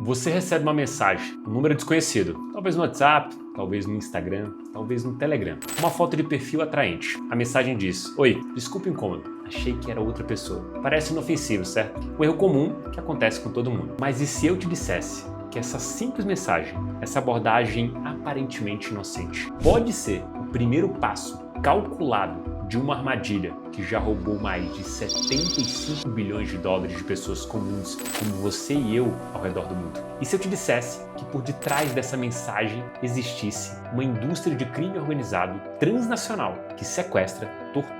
Você recebe uma mensagem, um número desconhecido, talvez no WhatsApp, talvez no Instagram, talvez no Telegram. Uma foto de perfil atraente. A mensagem diz: "Oi, desculpe o incômodo, achei que era outra pessoa." Parece inofensivo, certo? Um erro comum que acontece com todo mundo. Mas e se eu te dissesse que essa simples mensagem, essa abordagem aparentemente inocente, pode ser o primeiro passo calculado de uma armadilha que já roubou mais de 75 bilhões de dólares de pessoas comuns como você e eu ao redor do mundo? E se eu te dissesse que por detrás dessa mensagem existisse uma indústria de crime organizado transnacional que sequestra, tortura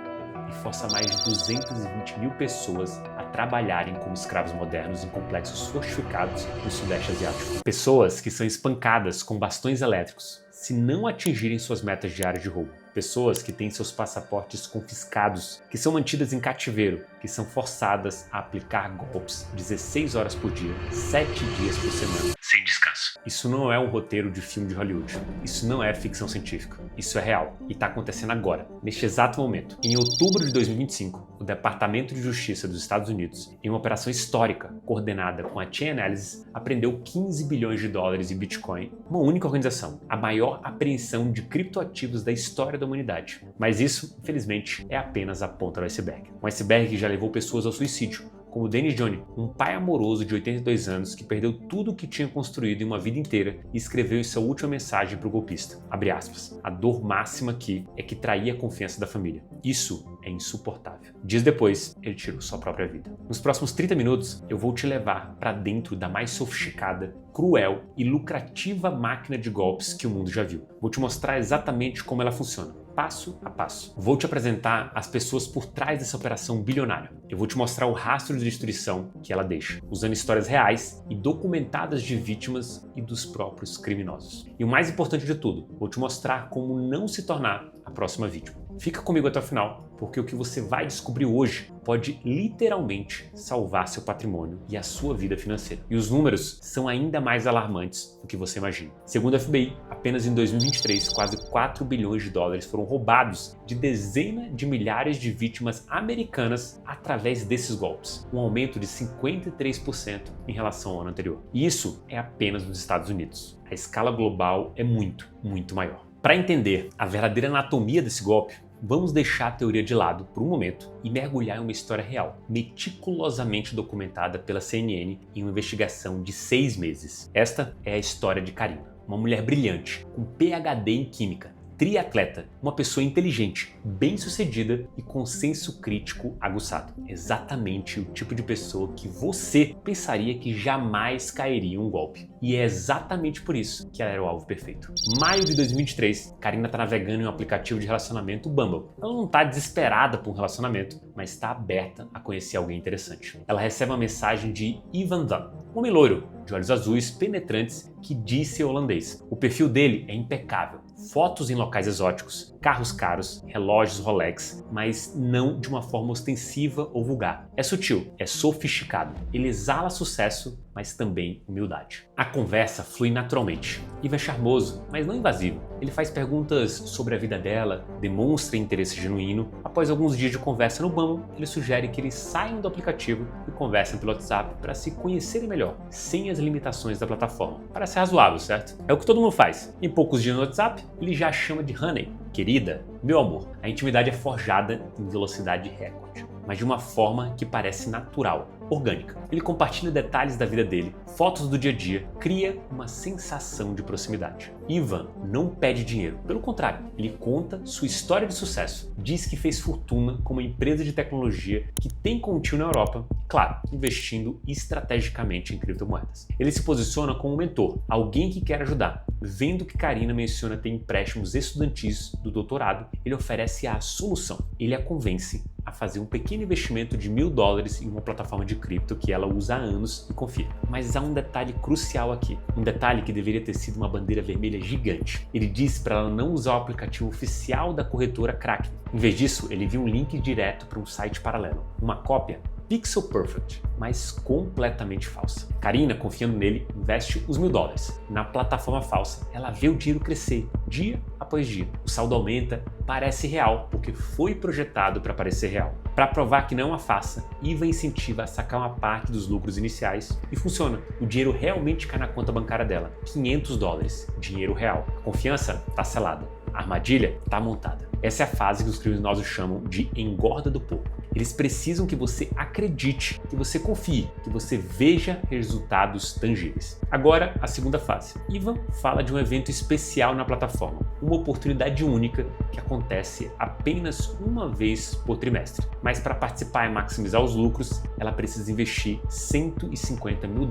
e força mais de 220 mil pessoas a trabalharem como escravos modernos em complexos fortificados no Sudeste Asiático? Pessoas que são espancadas com bastões elétricos se não atingirem suas metas diárias de roubo. Pessoas que têm seus passaportes confiscados, que são mantidas em cativeiro, que são forçadas a aplicar golpes 16 horas por dia, 7 dias por semana, sem descanso. Isso não é um roteiro de filme de Hollywood. Isso não é ficção científica. Isso é real e está acontecendo agora, neste exato momento. Em outubro de 2025, o Departamento de Justiça dos Estados Unidos, em uma operação histórica coordenada com a Chainalysis, apreendeu 15 bilhões de dólares em Bitcoin, uma única organização, a maior apreensão de criptoativos da história da humanidade. Mas isso, infelizmente, é apenas a ponta do iceberg. Um iceberg que já levou pessoas ao suicídio, como Danny Johnny, um pai amoroso de 82 anos que perdeu tudo o que tinha construído em uma vida inteira e escreveu em sua última mensagem para o golpista, abre aspas, "A dor máxima aqui é que traí a confiança da família. Isso é insuportável." Dias depois, ele tirou sua própria vida. Nos próximos 30 minutos, eu vou te levar para dentro da mais sofisticada, cruel e lucrativa máquina de golpes que o mundo já viu. Vou te mostrar exatamente como ela funciona, passo a passo. Vou te apresentar as pessoas por trás dessa operação bilionária. Eu vou te mostrar o rastro de destruição que ela deixa, usando histórias reais e documentadas de vítimas e dos próprios criminosos. E o mais importante de tudo, vou te mostrar como não se tornar a próxima vítima. Fica comigo até o final, porque o que você vai descobrir hoje pode literalmente salvar seu patrimônio e a sua vida financeira. E os números são ainda mais alarmantes do que você imagina. Segundo a FBI, apenas em 2023, quase 4 bilhões de dólares foram roubados de dezenas de milhares de vítimas americanas através desses golpes, um aumento de 53% em relação ao ano anterior. E isso é apenas nos Estados Unidos. A escala global é muito, muito maior. Para entender a verdadeira anatomia desse golpe, vamos deixar a teoria de lado por um momento e mergulhar em uma história real, meticulosamente documentada pela CNN em uma investigação de 6 meses. Esta é a história de Karina, uma mulher brilhante, com PhD em Química, triatleta, uma pessoa inteligente, bem-sucedida e com senso crítico aguçado. Exatamente o tipo de pessoa que você pensaria que jamais cairia em um golpe. E é exatamente por isso que ela era o alvo perfeito. Maio de 2023, Karina está navegando em um aplicativo de relacionamento, o Bumble. Ela não está desesperada por um relacionamento, mas está aberta a conhecer alguém interessante. Ela recebe uma mensagem de Ivan Van, um homem loiro, de olhos azuis, penetrantes, que diz ser holandês. O perfil dele é impecável. Fotos em locais exóticos, carros caros, relógios Rolex, mas não de uma forma ostensiva ou vulgar. É sutil, é sofisticado. Ele exala sucesso, mas também humildade. A conversa flui naturalmente. Ivan é charmoso, mas não invasivo. Ele faz perguntas sobre a vida dela, demonstra interesse genuíno. Após alguns dias de conversa no Bumble, ele sugere que eles saiam do aplicativo e conversem pelo WhatsApp para se conhecerem melhor, sem as limitações da plataforma. Parece razoável, certo? É o que todo mundo faz. Em poucos dias no WhatsApp, ele já chama de Honey, querida, meu amor. A intimidade é forjada em velocidade recorde, mas de uma forma que parece natural, orgânica. Ele compartilha detalhes da vida dele, fotos do dia a dia, cria uma sensação de proximidade. Ivan não pede dinheiro, pelo contrário, ele conta sua história de sucesso, diz que fez fortuna com uma empresa de tecnologia que tem contínuo na Europa, claro, investindo estrategicamente em criptomoedas. Ele se posiciona como um mentor, alguém que quer ajudar. Vendo que Karina menciona ter empréstimos estudantis do doutorado, ele oferece a solução. Ele a convence a fazer um pequeno investimento de $1.000 em uma plataforma de cripto que ela usa há anos e confia. Mas há um detalhe crucial aqui, um detalhe que deveria ter sido uma bandeira vermelha gigante. Ele disse para ela não usar o aplicativo oficial da corretora Kraken. Em vez disso, ele envia um link direto para um site paralelo. Uma cópia pixel perfect, mas completamente falsa. Karina, confiando nele, investe os $1.000. Na plataforma falsa, ela vê o dinheiro crescer dia após dia. O saldo aumenta, parece real, porque foi projetado para parecer real. Para provar que não é uma farsa, Ivan incentiva a sacar uma parte dos lucros iniciais e funciona. O dinheiro realmente cai na conta bancária dela, $500, dinheiro real. A confiança está selada, a armadilha está montada. Essa é a fase que os criminosos chamam de engorda do porco. Eles precisam que você acredite, que você confie, que você veja resultados tangíveis. Agora, a segunda fase. Ivan fala de um evento especial na plataforma, uma oportunidade única que acontece apenas uma vez por trimestre. Mas para participar e maximizar os lucros, ela precisa investir $150 mil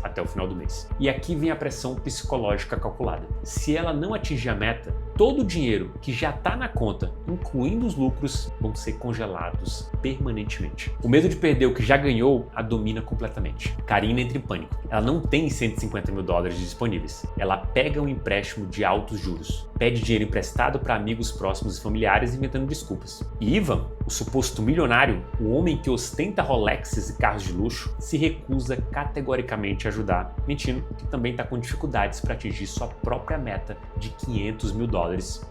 até o final do mês. E aqui vem a pressão psicológica calculada. Se ela não atingir a meta, todo o dinheiro que já está na conta, incluindo os lucros, vão ser congelados permanentemente. O medo de perder o que já ganhou a domina completamente. Karina entra em pânico. Ela não tem $150 mil disponíveis. Ela pega um empréstimo de altos juros, pede dinheiro emprestado para amigos próximos e familiares inventando desculpas. E Ivan, o suposto milionário, o homem que ostenta Rolexes e carros de luxo, se recusa categoricamente a ajudar, mentindo que também está com dificuldades para atingir sua própria meta de $500 mil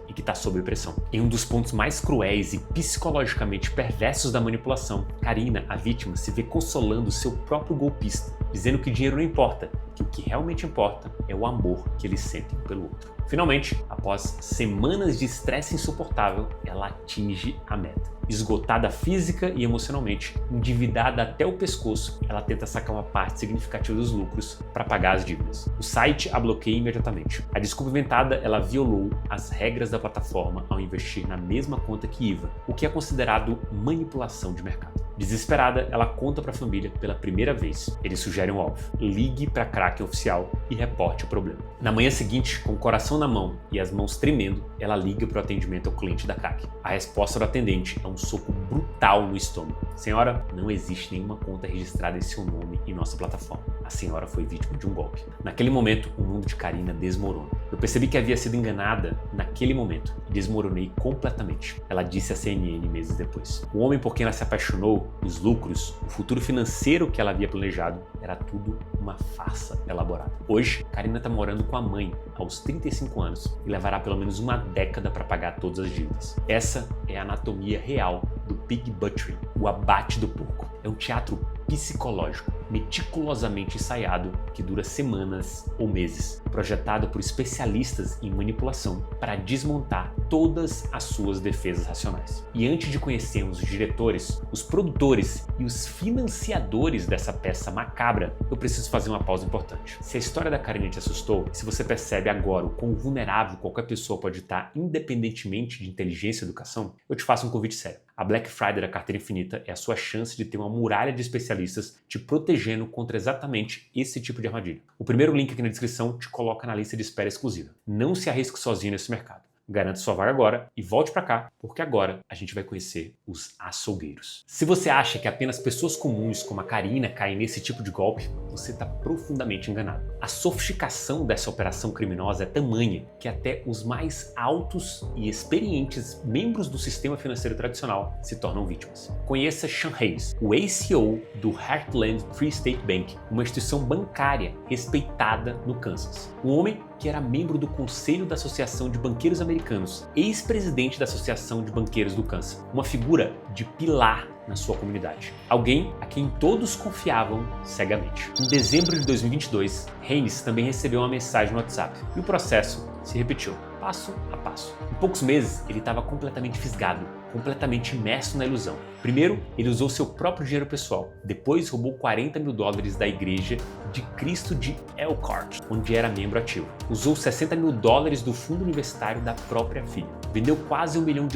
e que está sob pressão. Em um dos pontos mais cruéis e psicologicamente perversos da manipulação, Karina, a vítima, se vê consolando seu próprio golpista, dizendo que dinheiro não importa, que o que realmente importa é o amor que eles sentem pelo outro. Finalmente, após semanas de estresse insuportável, ela atinge a meta. Esgotada física e emocionalmente, endividada até o pescoço, ela tenta sacar uma parte significativa dos lucros para pagar as dívidas. O site a bloqueia imediatamente. A desculpa inventada, ela violou as regras da plataforma ao investir na mesma conta que Ivan, o que é considerado manipulação de mercado. Desesperada, ela conta para a família pela primeira vez. Eles sugerem o óbvio: ligue para a Kraken oficial e reporte o problema. Na manhã seguinte, com o coração na mão e as mãos tremendo, ela liga para o atendimento ao cliente da Kraken. A resposta do atendente é um soco brutal no estômago. Senhora, não existe nenhuma conta registrada em seu nome em nossa plataforma. A senhora foi vítima de um golpe. Naquele momento, o mundo de Karina desmorona. Eu percebi que havia sido enganada naquele momento e desmoronei completamente. Ela disse à CNN meses depois. O homem por quem ela se apaixonou, os lucros, o futuro financeiro que ela havia planejado, era tudo uma farsa elaborada. Hoje, Karina está morando com a mãe aos 35 anos e levará pelo menos uma década para pagar todas as dívidas. Essa é a anatomia real do pig butchery, o abate do porco. É um teatro psicológico, meticulosamente ensaiado, que dura semanas ou meses, projetado por especialistas em manipulação para desmontar todas as suas defesas racionais. E antes de conhecermos os diretores, os produtores e os financiadores dessa peça macabra, eu preciso fazer uma pausa importante. Se a história da Karina te assustou, se você percebe agora o quão vulnerável qualquer pessoa pode estar independentemente de inteligência e educação, eu te faço um convite sério. A Black Friday da Carteira Infinita é a sua chance de ter uma muralha de especialistas te protegendo contra exatamente esse tipo de armadilha. O primeiro link aqui na descrição te coloca na lista de espera exclusiva. Não se arrisque sozinho nesse mercado. Garanta sua vaga agora e volte para cá, porque agora a gente vai conhecer os açougueiros. Se você acha que apenas pessoas comuns como a Karina caem nesse tipo de golpe, você está profundamente enganado. A sofisticação dessa operação criminosa é tamanha que até os mais altos e experientes membros do sistema financeiro tradicional se tornam vítimas. Conheça Sean Hayes, o ex-CEO do Heartland Free State Bank, uma instituição bancária respeitada no Kansas. Um homem que era membro do Conselho da Associação de Banqueiros Americanos, ex-presidente da Associação de Banqueiros do Kansas, uma figura de pilar na sua comunidade. Alguém a quem todos confiavam cegamente. Em dezembro de 2022, Haynes também recebeu uma mensagem no WhatsApp e o processo se repetiu, passo a passo. Em poucos meses, ele estava completamente fisgado, completamente imerso na ilusão. Primeiro, ele usou seu próprio dinheiro pessoal. Depois, roubou $40 mil da Igreja de Cristo de Elkhart, onde era membro ativo. Usou $60 mil do fundo universitário da própria filha. Vendeu quase $1 milhão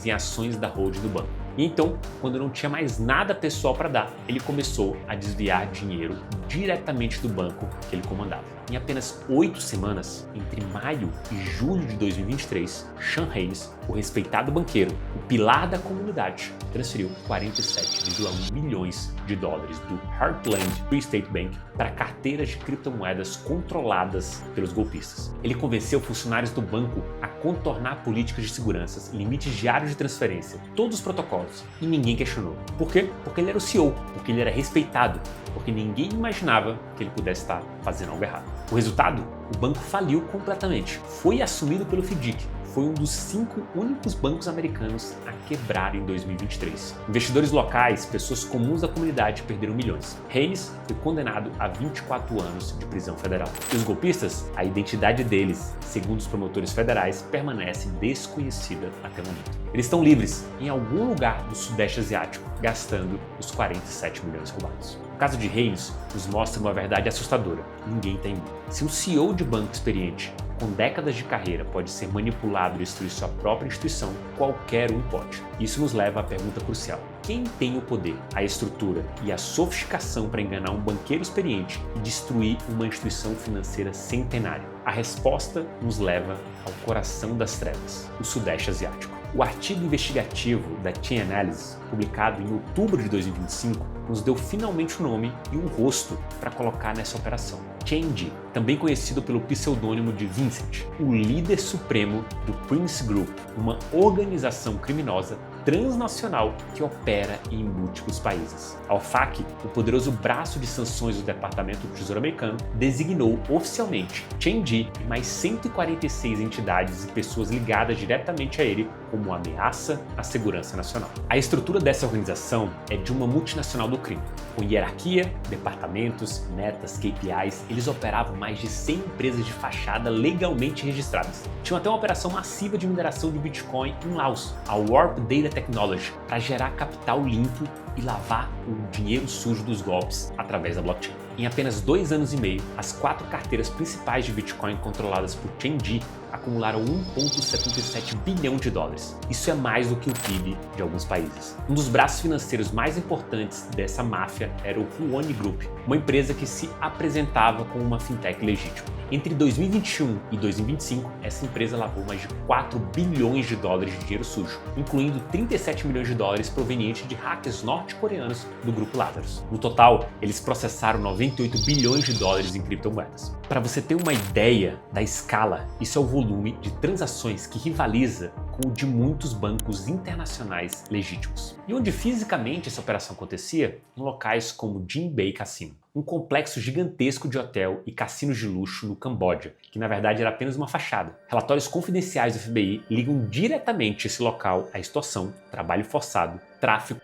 em ações da holding do banco. E então, quando não tinha mais nada pessoal para dar, ele começou a desviar dinheiro diretamente do banco que ele comandava. Em apenas 8 semanas, entre maio e julho de 2023, Sean Hayes, o respeitado banqueiro, o pilar da comunidade, transferiu $47,1 milhões do Heartland Free State Bank para carteiras de criptomoedas controladas pelos golpistas. Ele convenceu funcionários do banco a contornar políticas de segurança, limites diários de transferência, todos os protocolos, dólares. E ninguém questionou. Por quê? Porque ele era o CEO, porque ele era respeitado, porque ninguém imaginava que ele pudesse estar fazendo algo errado. O resultado? O banco faliu completamente. Foi assumido pelo FDIC. Foi um dos 5 únicos bancos americanos a quebrar em 2023. Investidores locais, pessoas comuns da comunidade perderam milhões. Haynes foi condenado a 24 anos de prisão federal. E os golpistas? A identidade deles, segundo os promotores federais, permanece desconhecida até o momento. Eles estão livres em algum lugar do Sudeste Asiático, gastando os 47 milhões roubados. O caso de Haynes nos mostra uma verdade assustadora. Ninguém tem imune. Se um CEO de banco experiente com décadas de carreira pode ser manipulado e destruir sua própria instituição, qualquer um pode. Isso nos leva à pergunta crucial. Quem tem o poder, a estrutura e a sofisticação para enganar um banqueiro experiente e destruir uma instituição financeira centenária? A resposta nos leva ao coração das trevas, o Sudeste Asiático. O artigo investigativo da Chain Analysis, publicado em outubro de 2025, nos deu finalmente um nome e um rosto para colocar nessa operação. Chain-D, também conhecido pelo pseudônimo de Vincent, o líder supremo do Prince Group, uma organização criminosa transnacional que opera em múltiplos países. A OFAC, o poderoso braço de sanções do Departamento do Tesouro americano, designou oficialmente Chain-D e mais 146 entidades e pessoas ligadas diretamente a ele como ameaça à segurança nacional. A estrutura dessa organização é de uma multinacional do crime, com hierarquia, departamentos, metas, KPIs. Eles operavam mais de 100 empresas de fachada legalmente registradas. Tinham até uma operação massiva de mineração de Bitcoin em Laos, a Warp Data Technology, para gerar capital limpo e lavar o dinheiro sujo dos golpes através da blockchain. Em apenas 2 anos e meio, as 4 carteiras principais de Bitcoin controladas por Chain-D acumularam 1,77 bilhão de dólares. Isso é mais do que o PIB de alguns países. Um dos braços financeiros mais importantes dessa máfia era o Huoni Group, uma empresa que se apresentava como uma fintech legítima. Entre 2021 e 2025, essa empresa lavou mais de 4 bilhões de dólares de dinheiro sujo, incluindo 37 milhões de dólares provenientes de hackers norte-coreanos do grupo Lazarus. No total, eles processaram 98 bilhões de dólares em criptomoedas. Para você ter uma ideia da escala, isso é o volume de transações que rivaliza com o de muitos bancos internacionais legítimos. E onde fisicamente essa operação acontecia? Em locais como Jinbei Casino, um complexo gigantesco de hotel e cassinos de luxo no Camboja, que na verdade era apenas uma fachada. Relatórios confidenciais do FBI ligam diretamente esse local à extorsão, trabalho forçado, tráfico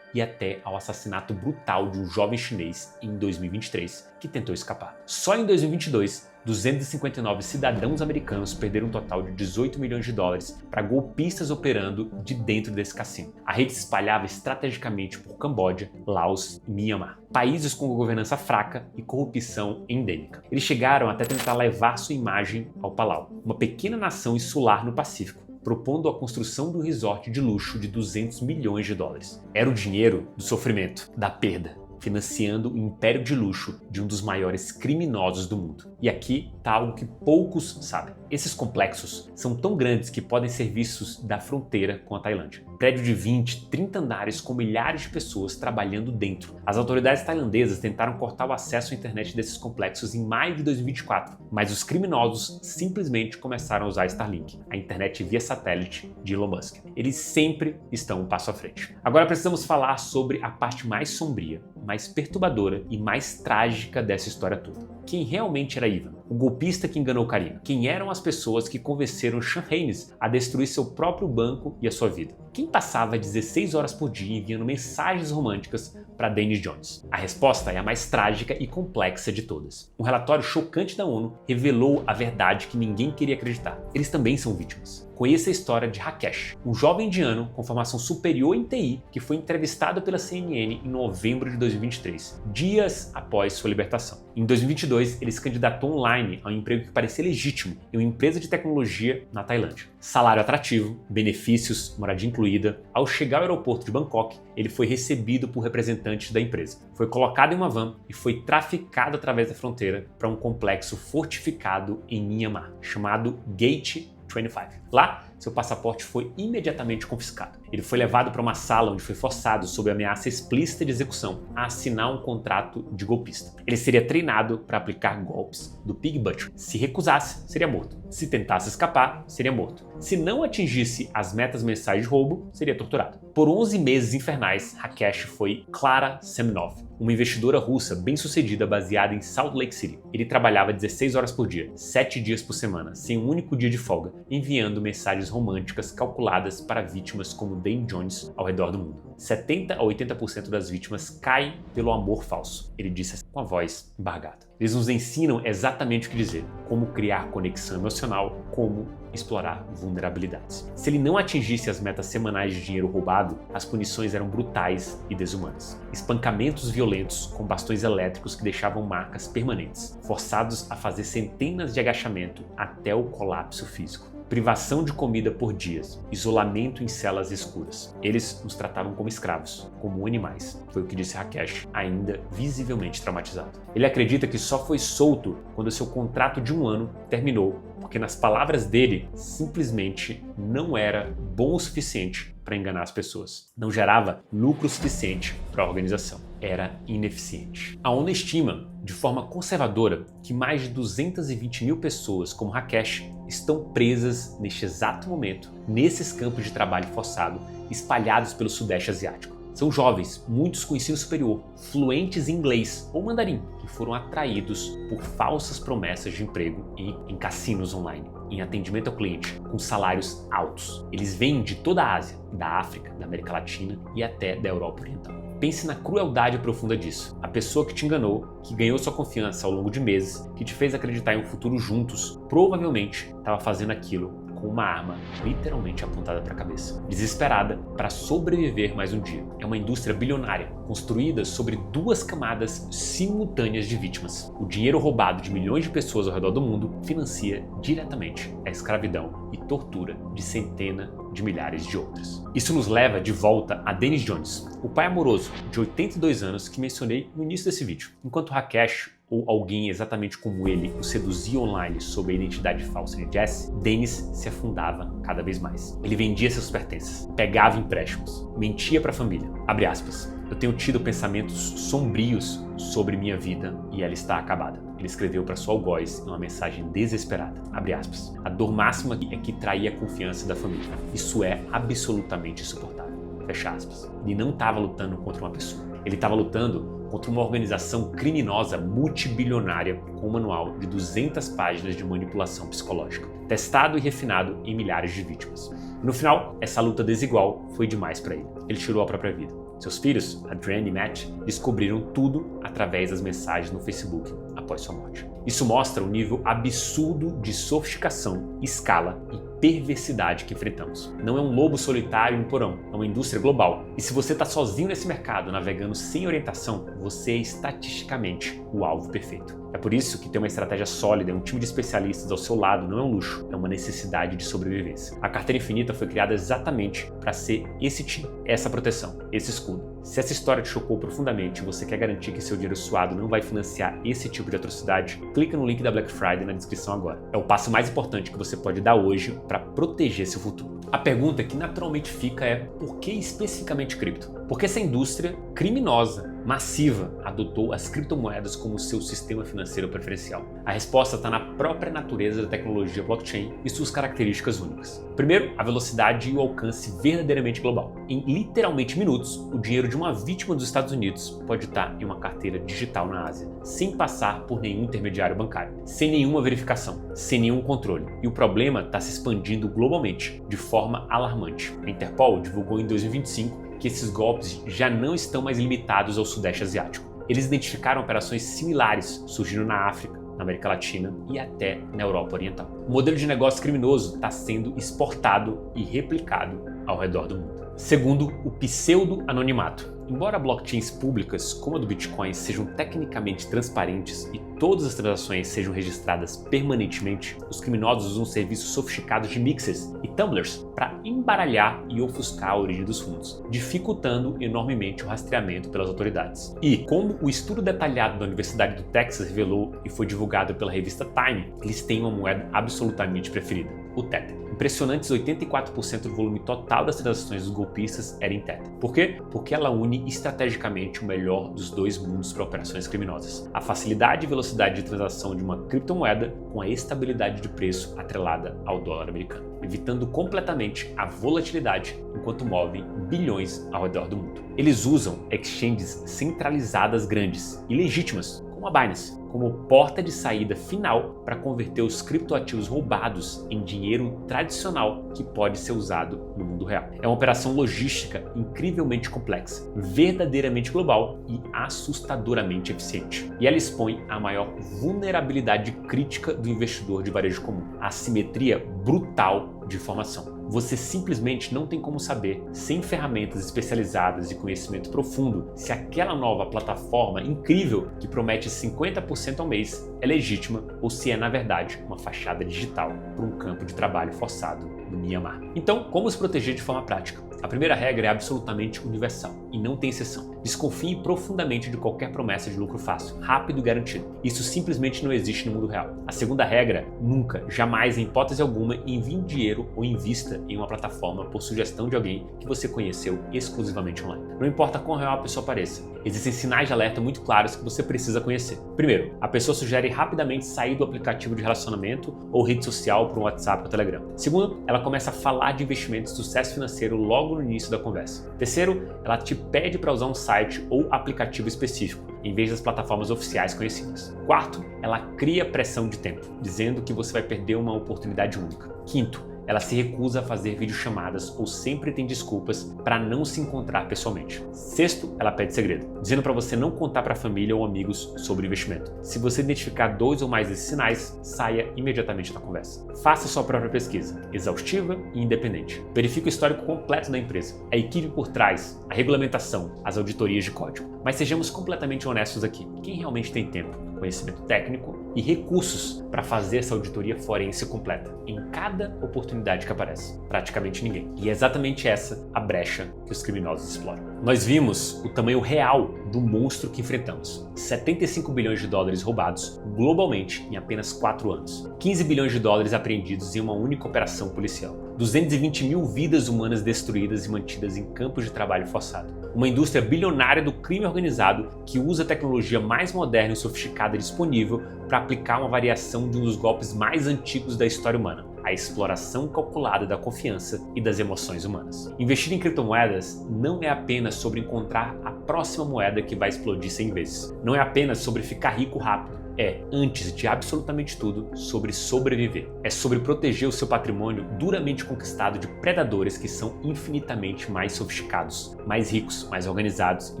e até ao assassinato brutal de um jovem chinês em 2023, que tentou escapar. Só em 2022, 259 cidadãos americanos perderam um total de 18 milhões de dólares para golpistas operando de dentro desse cassino. A rede se espalhava estrategicamente por Camboja, Laos e Myanmar, países com governança fraca e corrupção endêmica. Eles chegaram até tentar levar sua imagem ao Palau, uma pequena nação insular no Pacífico, propondo a construção de um resort de luxo de 200 milhões de dólares. Era o dinheiro do sofrimento, da perda, financiando o império de luxo de um dos maiores criminosos do mundo. E aqui está algo que poucos sabem. Esses complexos são tão grandes que podem ser vistos da fronteira com a Tailândia. Prédio de 20, 30 andares com milhares de pessoas trabalhando dentro. As autoridades tailandesas tentaram cortar o acesso à internet desses complexos em maio de 2024, mas os criminosos simplesmente começaram a usar Starlink, a internet via satélite de Elon Musk. Eles sempre estão um passo à frente. Agora precisamos falar sobre a parte mais sombria, mais perturbadora e mais trágica dessa história toda. Quem realmente era Ivan? O golpista que enganou Karina? Quem eram as pessoas que convenceram Sean Haynes a destruir seu próprio banco e a sua vida? Quem passava 16 horas por dia enviando mensagens românticas para Danny Jones? A resposta é a mais trágica e complexa de todas. Um relatório chocante da ONU revelou a verdade que ninguém queria acreditar. Eles também são vítimas. Conheça a história de Rakesh, um jovem indiano com formação superior em TI que foi entrevistado pela CNN em novembro de 2023, dias após sua libertação. Em 2022, ele se candidatou online a um emprego que parecia legítimo em uma empresa de tecnologia na Tailândia. Salário atrativo, benefícios, moradia incluída. Ao chegar ao aeroporto de Bangkok, ele foi recebido por representantes da empresa. Foi colocado em uma van e foi traficado através da fronteira para um complexo fortificado em Myanmar, chamado Gate 25. Lá, seu passaporte foi imediatamente confiscado. Ele foi levado para uma sala onde foi forçado, sob ameaça explícita de execução, a assinar um contrato de golpista. Ele seria treinado para aplicar golpes do Pig Butcher. Se recusasse, seria morto. Se tentasse escapar, seria morto. Se não atingisse as metas mensais de roubo, seria torturado. Por 11 meses infernais, Rakesh foi Clara Semenov, uma investidora russa bem-sucedida baseada em Salt Lake City. Ele trabalhava 16 horas por dia, 7 dias por semana, sem um único dia de folga, enviando mensagens românticas calculadas para vítimas como Dane Jones ao redor do mundo. 70 a 80% das vítimas caem pelo amor falso, ele disse com a voz embargada. Eles nos ensinam exatamente o que dizer, como criar conexão emocional, como explorar vulnerabilidades. Se ele não atingisse as metas semanais de dinheiro roubado, as punições eram brutais e desumanas. Espancamentos violentos com bastões elétricos que deixavam marcas permanentes, forçados a fazer centenas de agachamentos até o colapso físico. Privação de comida por dias, isolamento em celas escuras. Eles nos tratavam como escravos, como animais, foi o que disse Rakesh, ainda visivelmente traumatizado. Ele acredita que só foi solto quando seu contrato de 1 ano terminou, porque nas palavras dele, simplesmente não era bom o suficiente para enganar as pessoas. Não gerava lucro suficiente para a organização. Era ineficiente. A ONU estima, de forma conservadora, que mais de 220 mil pessoas como Rakesh estão presas neste exato momento, nesses campos de trabalho forçado espalhados pelo Sudeste Asiático. São jovens, muitos com ensino superior, fluentes em inglês ou mandarim, que foram atraídos por falsas promessas de emprego em cassinos online, em atendimento ao cliente, com salários altos. Eles vêm de toda a Ásia, da África, da América Latina e até da Europa Oriental. Pense na crueldade profunda disso. A pessoa que te enganou, que ganhou sua confiança ao longo de meses, que te fez acreditar em um futuro juntos, provavelmente estava fazendo aquilo com uma arma literalmente apontada para a cabeça, desesperada para sobreviver mais um dia. É uma indústria bilionária, construída sobre 2 camadas simultâneas de vítimas. O dinheiro roubado de milhões de pessoas ao redor do mundo financia diretamente a escravidão e tortura de centenas de milhares de outras. Isso nos leva de volta a Dennis Jones, o pai amoroso de 82 anos que mencionei no início desse vídeo. Enquanto Rakesh ou alguém exatamente como ele o seduzia online sob a identidade falsa de Jesse, Dennis se afundava cada vez mais. Ele vendia seus pertences, pegava empréstimos, mentia para a família. Abre aspas. Eu tenho tido pensamentos sombrios sobre minha vida e ela está acabada. Ele escreveu para sua algoz em uma mensagem desesperada. Abre aspas. A dor máxima é que traía a confiança da família. Isso é absolutamente insuportável. Fecha aspas. Ele não estava lutando contra uma pessoa. Ele estava lutando contra uma organização criminosa multibilionária com um manual de 200 páginas de manipulação psicológica, testado e refinado em milhares de vítimas. No final, essa luta desigual foi demais para ele. Ele tirou a própria vida. Seus filhos, Adrienne e Matt, descobriram tudo através das mensagens no Facebook após sua morte. Isso mostra o nível absurdo de sofisticação, escala e perversidade que enfrentamos. Não é um lobo solitário em um porão, é uma indústria global. E se você está sozinho nesse mercado, navegando sem orientação, você é estatisticamente o alvo perfeito. É por isso que ter uma estratégia sólida e um time de especialistas ao seu lado não é um luxo, é uma necessidade de sobrevivência. A Carteira Infinita foi criada exatamente para ser esse time, essa proteção, esse escudo. Se essa história te chocou profundamente e você quer garantir que seu dinheiro suado não vai financiar esse tipo de atrocidade, clica no link da Black Friday na descrição agora. É o passo mais importante que você pode dar hoje para proteger seu futuro. A pergunta que naturalmente fica é: por que especificamente cripto? Porque essa indústria criminosa, massiva, adotou as criptomoedas como seu sistema financeiro preferencial. A resposta está na própria natureza da tecnologia blockchain e suas características únicas. Primeiro, a velocidade e o alcance verdadeiramente global. Em literalmente minutos, o dinheiro de uma vítima dos Estados Unidos pode estar em uma carteira digital na Ásia, sem passar por nenhum intermediário bancário, sem nenhuma verificação, sem nenhum controle. E o problema está se expandindo globalmente, de forma alarmante. A Interpol divulgou em 2025 que esses golpes já não estão mais limitados ao Sudeste Asiático. Eles identificaram operações similares surgindo na África, na América Latina e até na Europa Oriental. O modelo de negócio criminoso está sendo exportado e replicado ao redor do mundo. Segundo, o pseudo-anonimato. Embora blockchains públicas, como a do Bitcoin, sejam tecnicamente transparentes e todas as transações sejam registradas permanentemente, os criminosos usam serviços sofisticados de mixers e tumblers para embaralhar e ofuscar a origem dos fundos, dificultando enormemente o rastreamento pelas autoridades. E, como o estudo detalhado da Universidade do Texas revelou e foi divulgado pela revista Time, eles têm uma moeda absolutamente preferida: o Tether. impressionantes 84% do volume total das transações dos golpistas era em Tether. Por quê? Porque ela une estrategicamente o melhor dos dois mundos para operações criminosas. A facilidade e velocidade de transação de uma criptomoeda com a estabilidade de preço atrelada ao dólar americano, evitando completamente a volatilidade enquanto movem bilhões ao redor do mundo. Eles usam exchanges centralizadas grandes e legítimas, como a Binance, como porta de saída final para converter os criptoativos roubados em dinheiro tradicional que pode ser usado no mundo real. É uma operação logística incrivelmente complexa, verdadeiramente global e assustadoramente eficiente. E ela expõe a maior vulnerabilidade crítica do investidor de varejo comum, a assimetria brutal de informação. Você simplesmente não tem como saber, sem ferramentas especializadas e conhecimento profundo, se aquela nova plataforma incrível que promete 50% ao mês é legítima ou se é, na verdade, uma fachada digital para um campo de trabalho forçado no Myanmar. Então, como se proteger de forma prática? A primeira regra é absolutamente universal e não tem exceção. Desconfie profundamente de qualquer promessa de lucro fácil, rápido e garantido. Isso simplesmente não existe no mundo real. A segunda regra, nunca, jamais, em hipótese alguma, envie dinheiro ou invista em uma plataforma por sugestão de alguém que você conheceu exclusivamente online. Não importa quão real a pessoa pareça, existem sinais de alerta muito claros que você precisa conhecer. Primeiro, a pessoa sugere rapidamente sair do aplicativo de relacionamento ou rede social para um WhatsApp ou Telegram. Segundo, ela começa a falar de investimento e sucesso financeiro logo no início da conversa. Terceiro, ela te pede para usar um site ou aplicativo específico, em vez das plataformas oficiais conhecidas. Quarto, ela cria pressão de tempo, dizendo que você vai perder uma oportunidade única. Quinto, ela se recusa a fazer videochamadas ou sempre tem desculpas para não se encontrar pessoalmente. Sexto, ela pede segredo, dizendo para você não contar para a família ou amigos sobre o investimento. Se você identificar 2 ou mais desses sinais, saia imediatamente da conversa. Faça sua própria pesquisa, exaustiva e independente. Verifique o histórico completo da empresa, a equipe por trás, a regulamentação, as auditorias de código. Mas sejamos completamente honestos aqui. Quem realmente tem tempo, conhecimento técnico e recursos para fazer essa auditoria forense completa em cada oportunidade que aparece? Praticamente ninguém. E é exatamente essa a brecha que os criminosos exploram. Nós vimos o tamanho real do monstro que enfrentamos. 75 bilhões de dólares roubados globalmente em apenas 4 anos. 15 bilhões de dólares apreendidos em uma única operação policial. 220 mil vidas humanas destruídas e mantidas em campos de trabalho forçado. Uma indústria bilionária do crime organizado que usa a tecnologia mais moderna e sofisticada disponível para aplicar uma variação de um dos golpes mais antigos da história humana: a exploração calculada da confiança e das emoções humanas. Investir em criptomoedas não é apenas sobre encontrar a próxima moeda que vai explodir 100 vezes. Não é apenas sobre ficar rico rápido. É, antes de absolutamente tudo, sobre sobreviver. É sobre proteger o seu patrimônio duramente conquistado de predadores que são infinitamente mais sofisticados, mais ricos, mais organizados e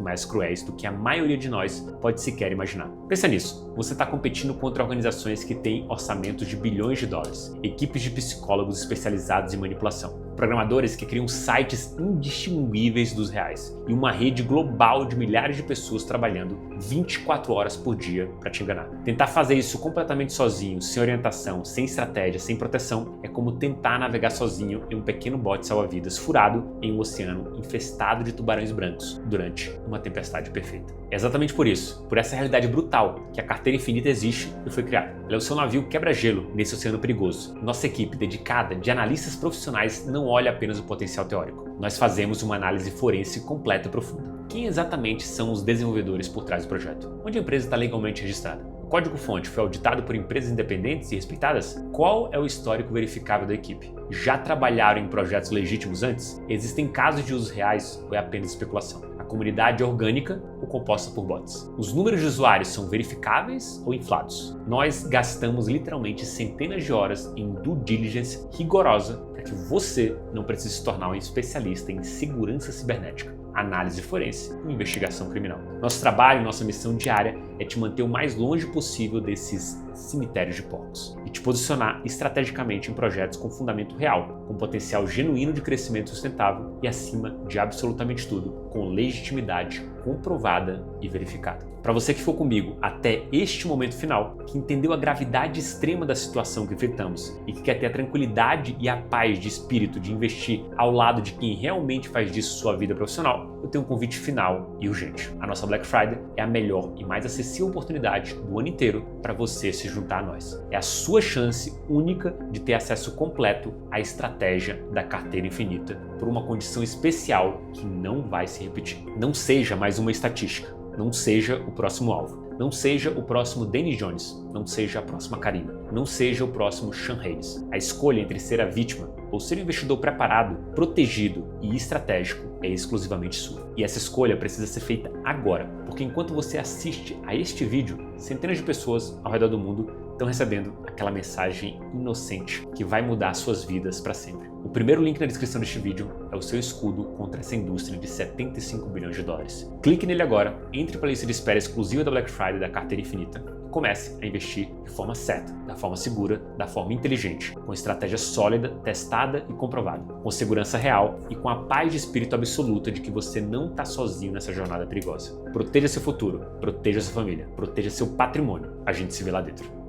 mais cruéis do que a maioria de nós pode sequer imaginar. Pensa nisso. Você está competindo contra organizações que têm orçamentos de bilhões de dólares, equipes de psicólogos especializados em manipulação, programadores que criam sites indistinguíveis dos reais e uma rede global de milhares de pessoas trabalhando 24 horas por dia para te enganar. Tentar fazer isso completamente sozinho, sem orientação, sem estratégia, sem proteção, é como tentar navegar sozinho em um pequeno bote salva-vidas furado em um oceano infestado de tubarões brancos durante uma tempestade perfeita. É exatamente por isso, por essa realidade brutal, que a carteira infinita existe e foi criada. Ela é o seu navio quebra-gelo nesse oceano perigoso. Nossa equipe dedicada de analistas profissionais não olha apenas o potencial teórico. Nós fazemos uma análise forense completa e profunda. Quem exatamente são os desenvolvedores por trás do projeto? Onde a empresa está legalmente registrada? O código-fonte foi auditado por empresas independentes e respeitadas? Qual é o histórico verificável da equipe? Já trabalharam em projetos legítimos antes? Existem casos de usos reais ou é apenas especulação? A comunidade é orgânica ou composta por bots? Os números de usuários são verificáveis ou inflados? Nós gastamos literalmente centenas de horas em due diligence rigorosa para que você não precise se tornar um especialista em segurança cibernética, análise forense e investigação criminal. Nosso trabalho e nossa missão diária é te manter o mais longe possível desses cemitérios de porcos e te posicionar estrategicamente em projetos com fundamento real, com potencial genuíno de crescimento sustentável e, acima de absolutamente tudo, com legitimidade comprovada e verificada. Para você que ficou comigo até este momento final, que entendeu a gravidade extrema da situação que enfrentamos e que quer ter a tranquilidade e a paz de espírito de investir ao lado de quem realmente faz disso sua vida profissional, eu tenho um convite final e urgente. A nossa Black Friday é a melhor e mais acessível oportunidade do ano inteiro para você se juntar a nós. É a sua chance única de ter acesso completo à estratégia da carteira infinita por uma condição especial que não vai se repetir. Não seja mais uma estatística. Não seja o próximo alvo. Não seja o próximo Danny Jones. Não seja a próxima Karina. Não seja o próximo Sean Hayes. A escolha entre ser a vítima ou ser um investidor preparado, protegido e estratégico é exclusivamente sua. E essa escolha precisa ser feita agora, porque enquanto você assiste a este vídeo, centenas de pessoas ao redor do mundo estão recebendo aquela mensagem inocente que vai mudar suas vidas para sempre. O primeiro link na descrição deste vídeo é o seu escudo contra essa indústria de 75 bilhões de dólares. Clique nele agora, entre para a lista de espera exclusiva da Black Friday da carteira infinita e comece a investir de forma certa, da forma segura, da forma inteligente, com estratégia sólida, testada e comprovada, com segurança real e com a paz de espírito absoluta de que você não está sozinho nessa jornada perigosa. Proteja seu futuro, proteja sua família, proteja seu patrimônio. A gente se vê lá dentro.